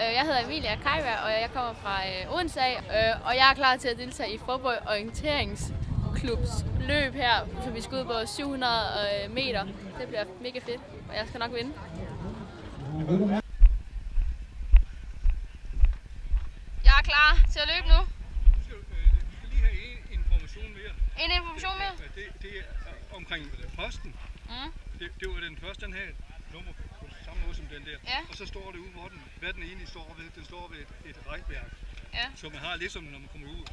Jeg hedder Emilia Kajberg, og jeg kommer fra Odense og jeg er klar til at deltage i Faaborg Orienteringsklubs løb her, så vi skal ud på 700 meter. Det bliver mega fedt, og jeg skal nok vinde. Jeg er klar til at løbe nu. Du skal lige have en information mere. En information mere? Det er omkring posten. Det var den første, den her nummer på samme måde som den der. Ja. Og så står det ude, hvad den egentlig står ved. Den står ved et rækværk, ja. Så man har ligesom, når man kommer ud.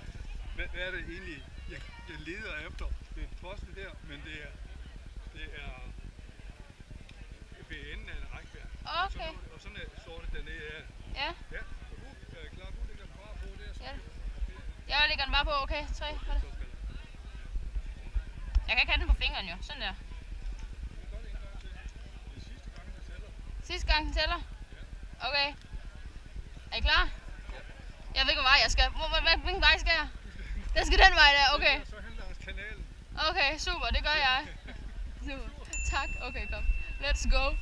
Hvad er det egentlig, jeg leder efter? Det er posten der, men det er ved enden af et rækværk. Okay. Og sådan står det dernede af. Ja. Ja, og du er klar, du lægger den bare på der. Så ja. Jeg lægger den bare på, okay. 3. Jeg kan ikke have den på fingeren jo, sådan der. Sidste gang den tæller? Okay. Er I klar? Jeg ved ikke, hvor vej jeg skal. Hvilken vej skal jeg? Den skal den vej der, okay. Så hen langs kanalen. Okay, super, det gør jeg. Super. Tak, okay, kom. Let's go.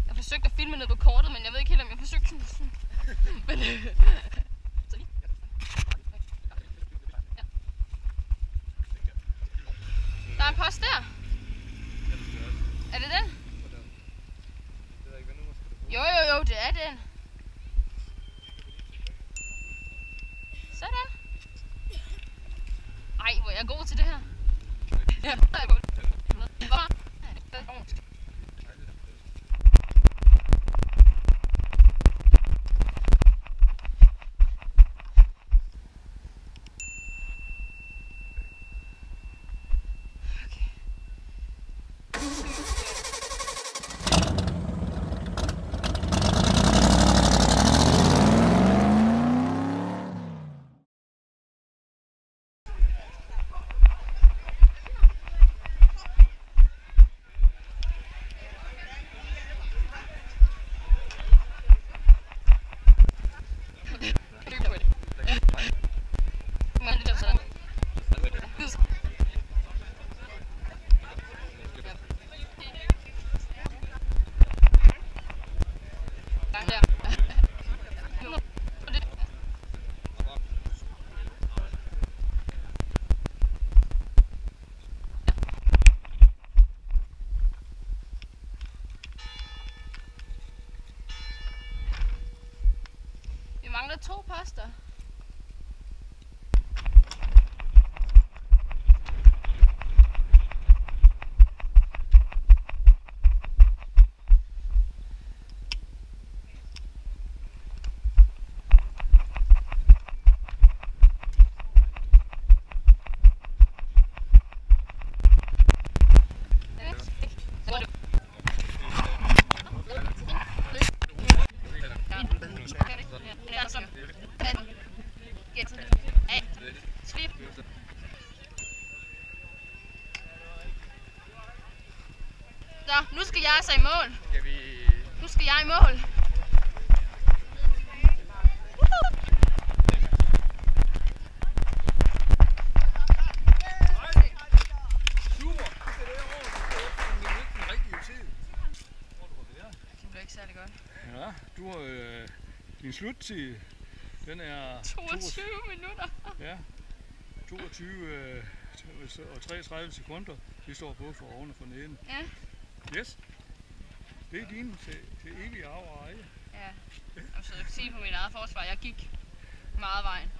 Jeg forsøgte at filme noget på kortet, men jeg ved ikke helt, om jeg forsøgte sådan. Men så lige. Ja. Der er en post der. Er det den? Jo, det er den. Sådan. Ej, hvor er jeg god til det her. Ja, jeg er god. Vi mangler 2 poster. Så, nu skal jeg altså i mål. Nu skal jeg i mål. Det bliver ikke særlig godt. Ja, du har din sluttid. Den er 22 minutter. Ja, 22 og 33 sekunder. Det står både for oven og for neden. Ja. Yes. Det er din til evig arv og eje. Ja. Så jeg kan sige på mit eget forsvar, jeg gik meget vejen.